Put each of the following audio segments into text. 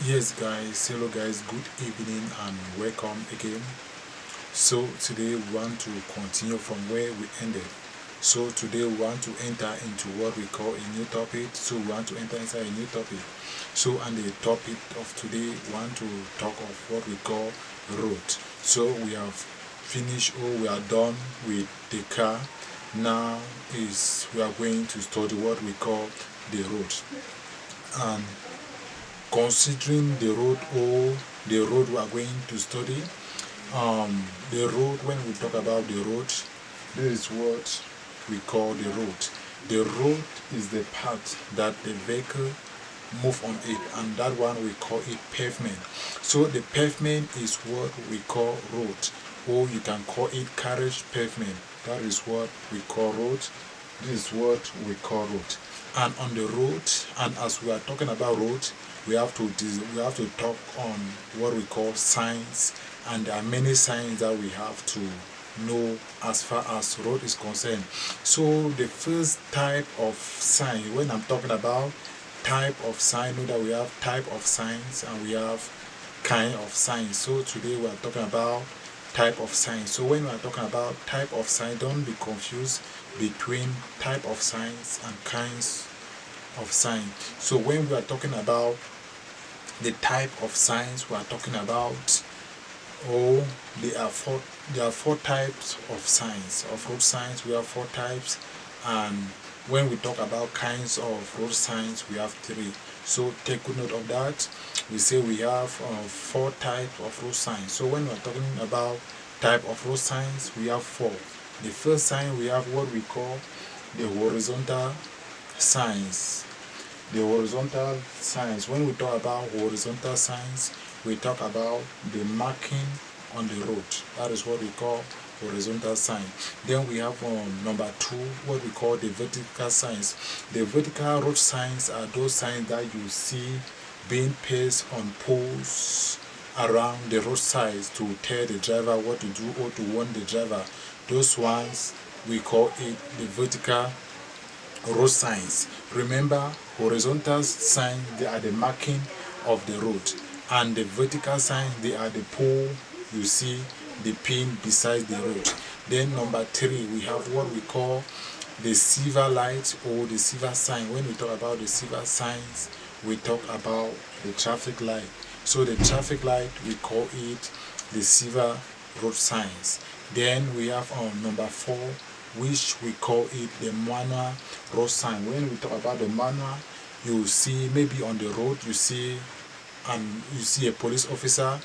Yes guys, hello guys, good evening and welcome again. So today we want to continue from where we ended. So today we want to enter into what we call a new topic. So we want to enter inside a new topic. So and the topic of today we want to talk of what we call road. So we have finished or we are done with the car. Now is we are going to study what we call the road. And considering the road or the road we are going to study, the road, when we talk about the road, this is what we call the road. The road is the path that the vehicle move on it, and that one we call it pavement. So the pavement is what we call road, or you can call it carriage pavement. That is what we call road. This is what we call road. And on the road, and as we are talking about road, we have to talk on what we call signs, and there are many signs that we have to know as far as road is concerned. So the first type of sign, when I'm talking about type of sign, know that we have type of signs and we have kind of signs. So today we are talking about type of signs. So when we are talking about type of sign, don't be confused between type of signs and kinds of signs. So when we are talking about the type of signs, we are talking about, oh, there are four types of signs, of road signs. We have four types, and when we talk about kinds of road signs, we have three. So take good note of that. We say we have four types of road signs. So when we are talking about type of road signs, we have four. The first sign, we have what we call the horizontal signs. The horizontal signs, when we talk about horizontal signs, we talk about the marking on the road. That is what we call horizontal sign. Then we have number two, what we call the vertical signs. The vertical road signs are those signs that you see being placed on poles around the roadsides to tell the driver what to do or to warn the driver. Those ones, we call it the vertical road signs. Remember, horizontal signs, they are the marking of the road, and the vertical signs, they are the pole you see the pin beside the road. Then number three, we have what we call the silver light or the silver sign. When we talk about the silver signs, we talk about the traffic light. So the traffic light, we call it the silver road signs. Then we have number four, which we call it the manual road sign. When we talk about the manual, you see maybe on the road you see a police officer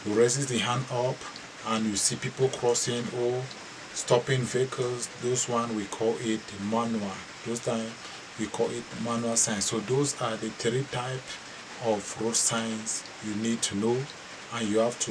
who raises the hand up, and you see people crossing or stopping vehicles. Those one we call it manual. Those time we call it manual signs. So those are the three types of road signs you need to know, and you have to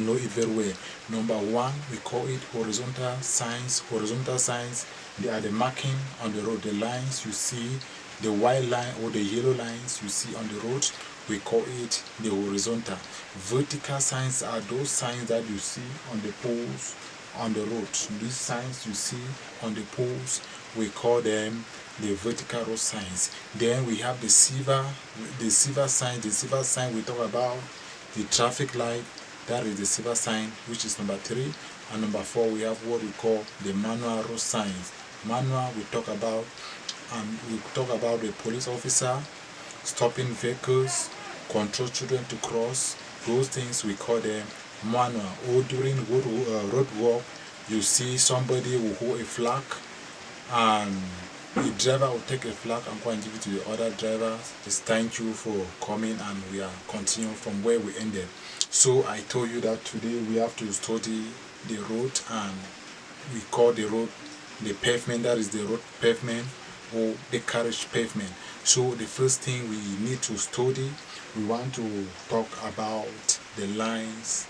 know it very well. Number one, we call it horizontal signs. Horizontal signs, they are the marking on the road, the lines you see, the white line or the yellow lines you see on the road, we call it the horizontal. Vertical signs are those signs that you see on the poles on the road. These signs you see on the poles, we call them the vertical road signs. Then we have the silver sign. The silver sign, we talk about the traffic light. That is the silver sign, which is number three. And number four, we have what we call the manual road signs. Manual, we talk about the police officer stopping vehicles, control children to cross. Those things we call them manual. Or during road walk, you see somebody will hold a flag, and the driver will take a flag and go and give it to the other driver. Just thank you for coming, and we are continuing from where we ended. So I told you that today we have to study the road, and we call the road the pavement. That is the road pavement or the carriage pavement. So the first thing we need to study, we want to talk about the lines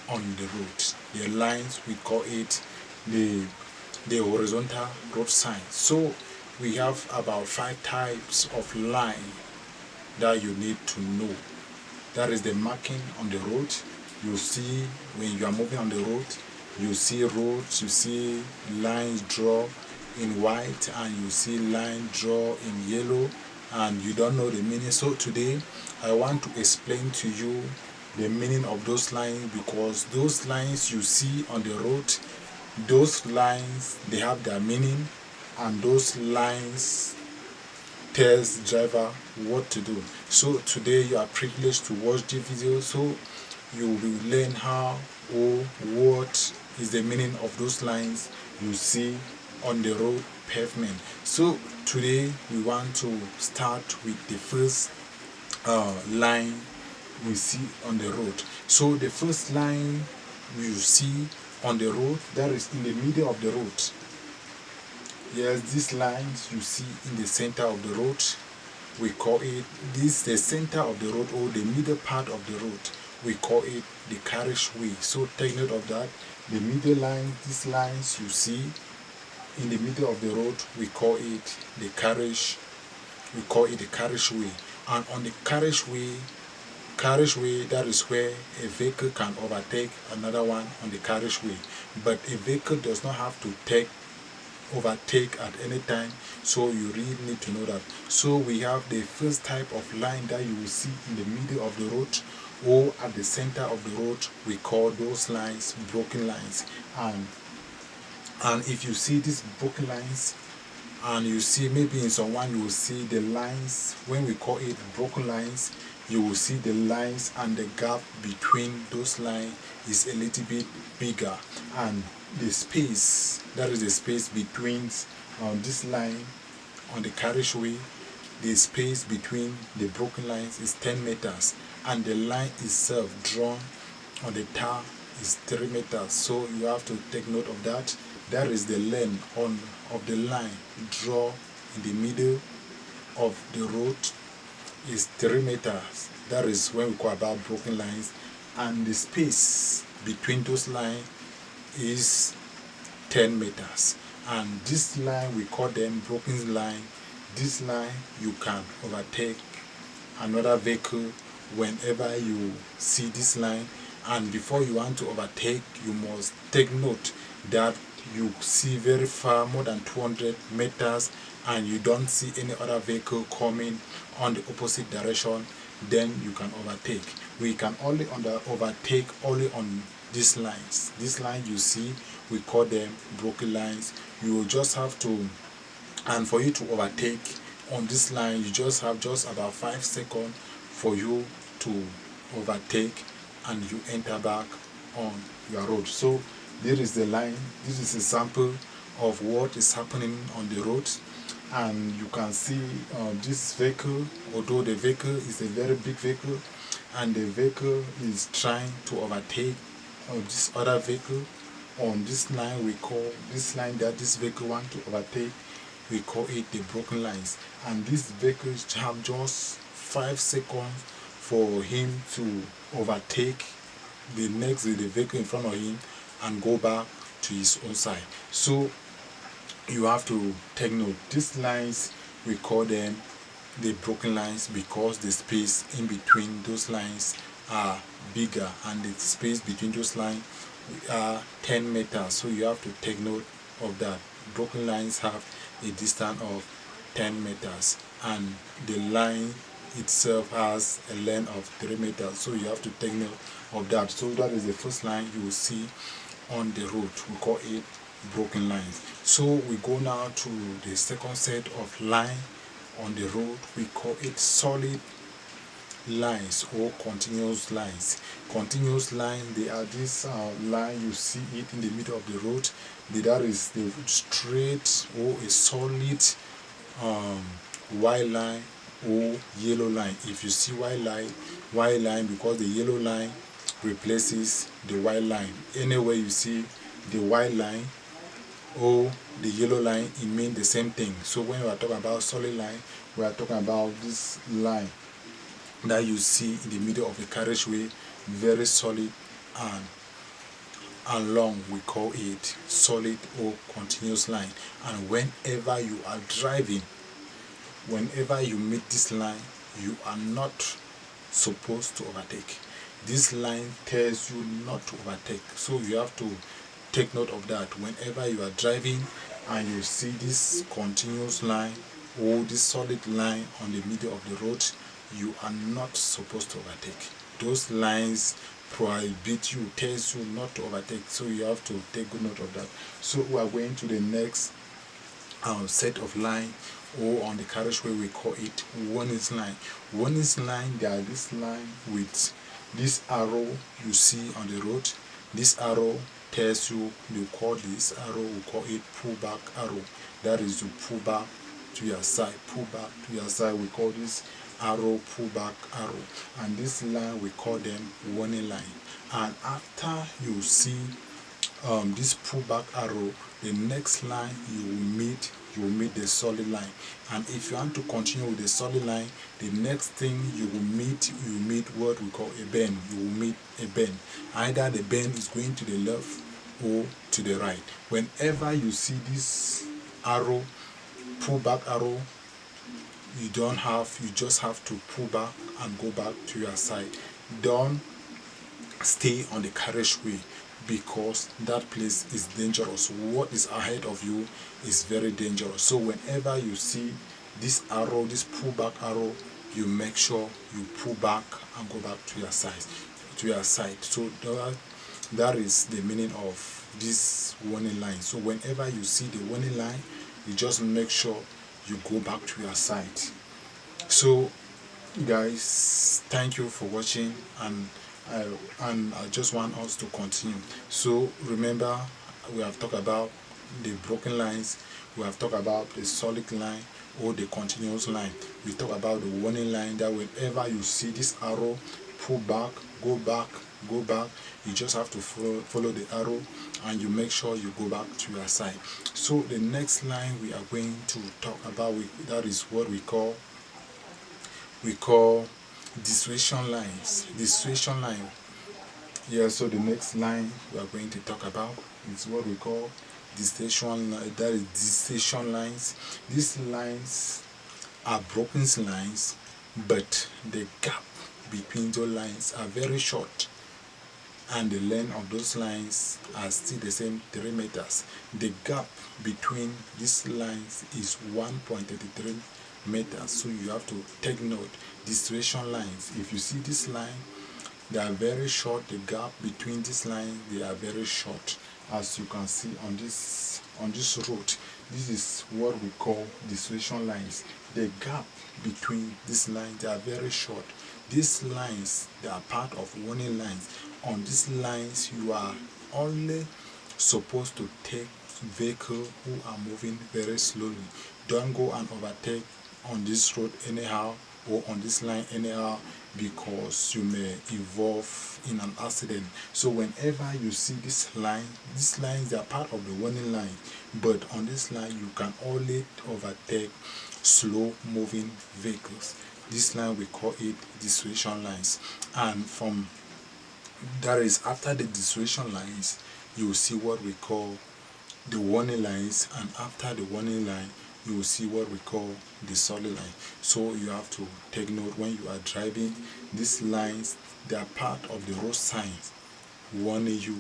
on the road. The lines, we call it the horizontal road sign. So we have about 5 types of line that you need to know. That is the marking on the road. You see when you are moving on the road, you see roads, you see lines draw in white, and you see line draw in yellow, and you don't know the meaning. So today I want to explain to you the meaning of those lines, because those lines you see on the road, those lines, they have their meaning, and those lines tells driver what to do. So today you are privileged to watch the video, so you will learn how or what is the meaning of those lines you see on the road pavement. So today we want to start with the first line we see on the road. So the first line you see on the road, that is in the middle of the road. Yes, these lines you see in the center of the road, we call it, this the center of the road, or the middle part of the road, we call it the carriageway. So take note of that. The middle line, these lines you see in the middle of the road, we call it the carriage, we call it the carriageway. And on the carriageway, that is where a vehicle can overtake another one on the carriageway. But a vehicle does not have to overtake at any time, so you really need to know that. So we have the first type of line that you will see in the middle of the road or at the center of the road. We call those lines broken lines. And if you see these broken lines, and you see maybe in someone you will see the lines, when we call it broken lines, you will see the lines and the gap between those lines is a little bit bigger, and the space, that is the space between this line on the carriageway, the space between the broken lines is 10 meters, and the line itself drawn on the tar is 3 meters. So you have to take note of that. That is the length of the line draw in the middle of the road is 3 meters. That is when we call about broken lines, and the space between those lines is 10 meters. And this line, we call them broken line. This line, you can overtake another vehicle whenever you see this line. And before you want to overtake, you must take note that you see very far, more than 200 meters, and you don't see any other vehicle coming on the opposite direction, then you can overtake. We can only overtake only on these lines. These lines you see, we call them broken lines. You will just have to, and for you to overtake on this line, you just have just about 5 seconds for you to overtake, and you enter back on your road. So there is the line. This is a sample of what is happening on the road, and you can see this vehicle, although the vehicle is a very big vehicle, and the vehicle is trying to overtake this other vehicle on this line. We call this line that this vehicle wants to overtake, we call it the broken lines. And this vehicle have just 5 seconds for him to overtake the vehicle in front of him and go back to his own side. So you have to take note. These lines, we call them the broken lines because the space in between those lines are bigger, and the space between those lines are 10 meters. So you have to take note of that. Broken lines have a distance of 10 meters, and the line itself has a length of 3 meters. So you have to take note of that. So that is the first line you will see on the road. We call it broken lines. So we go now to the second set of line on the road. We call it solid lines or continuous lines. Continuous line, they are this line, you see it in the middle of the road. That is the straight or a solid white line or yellow line. If you see white line, because the yellow line replaces the white line. Anywhere you see the white line or the yellow line, it means the same thing. So when we are talking about solid line, we are talking about this line that you see in the middle of the carriageway, very solid and long. We call it solid or continuous line. And whenever you are driving, whenever you meet this line, you are not supposed to overtake. This line tells you not to overtake. So you have to take note of that. Whenever you are driving and you see this continuous line, or this solid line on the middle of the road, you are not supposed to overtake. Those lines prohibit you, tells you not to overtake, so you have to take good note of that. So we are going to the next set of line, or on the carriageway we call it warning line. Warning line, they are this line with this arrow you see on the road. This arrow tells you, you call this arrow, we call it pull back arrow. That is to pull back to your side, pull back to your side. We call this arrow pull back arrow, and this line we call them warning line. And after you see this pull back arrow, the next line you will meet the solid line. And if you want to continue with the solid line, the next thing you will meet what we call a bend. You will meet a bend. Either the bend is going to the left or to the right. Whenever you see this arrow, pull back arrow, you just have to pull back and go back to your side. Don't stay on the carriageway, because that place is dangerous. What is ahead of you is very dangerous. So whenever you see this arrow, this pull back arrow, you make sure you pull back and go back to your side. So that is the meaning of this warning line. So whenever you see the warning line, you just make sure you go back to your side. So guys, thank you for watching, and I just want us to continue. So remember, we have talked about the broken lines, we have talked about the solid line or the continuous line. We talk about the warning line, that whenever you see this arrow, pull back, go back, go back. You just have to follow the arrow, and you make sure you go back to your side. So the next line we are going to talk about, that is what we call dissuasion lines. Dissuasion line. Yeah, so the next line we are going to talk about is what we call dissuasion line. That is dissuasion lines. These lines are broken lines, but the gap between those lines are very short, and the length of those lines are still the same, 3 meters. The gap between these lines is 1.33 meters. So you have to take note. Dissuasion lines, if you see this line, they are very short. The gap between this line, they are very short, as you can see on this road. This is what we call dissuasion lines. The gap between these lines, they are very short. These lines, they are part of warning lines. On these lines, you are only supposed to take vehicles who are moving very slowly. Don't go and overtake on this road anyhow, or on this line anyhow, because you may involve in an accident. So whenever you see this line, these lines are part of the warning line, but on this line you can only overtake slow moving vehicles. This line we call it dissuasion lines. And from that is after the dissuasion lines, you will see what we call the warning lines, and after the warning line, you will see what we call the solid line. So you have to take note when you are driving. These lines, they are part of the road signs warning you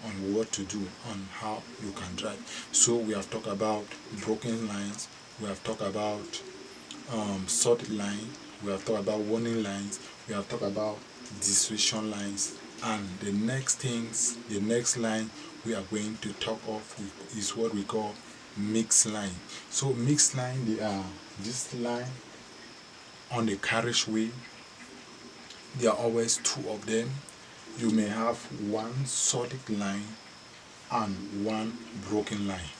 on what to do, on how you can drive. So we have talked about broken lines, we have talked about solid line, we have talked about warning lines, we have talked about dissuasion lines, and the next line we are going to talk of is what we call mixed line. So mixed line, they are this line on the carriageway. There are always 2 of them. You may have one solid line and one broken line.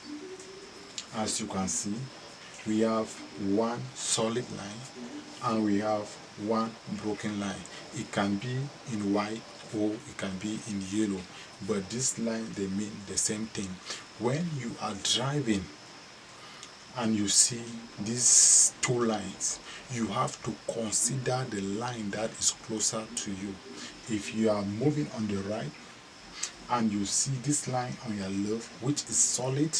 As you can see, we have one solid line and we have one broken line. It can be in white or it can be in yellow, but this line, they mean the same thing. When you are driving and you see these 2 lines, you have to consider the line that is closer to you. If you are moving on the right and you see this line on your left, which is solid,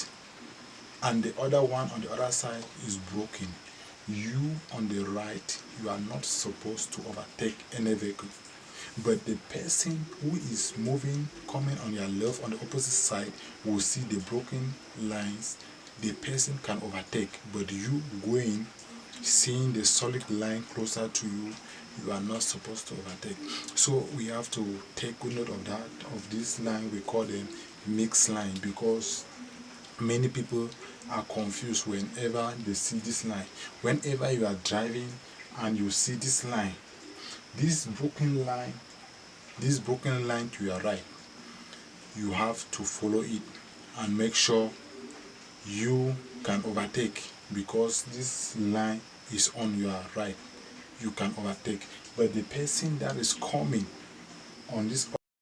and the other one on the other side is broken, you on the right, you are not supposed to overtake any vehicle. But the person who is moving, coming on your left on the opposite side, will see the broken lines the person can overtake, but you going, seeing the solid line closer to you, you are not supposed to overtake. So we have to take good note of that, of this line. We call them mixed line, because many people are confused whenever they see this line. Whenever you are driving and you see this line, this broken line to your right, you have to follow it and make sure you can overtake, because this line is on your right. You can overtake, but the person that is coming on this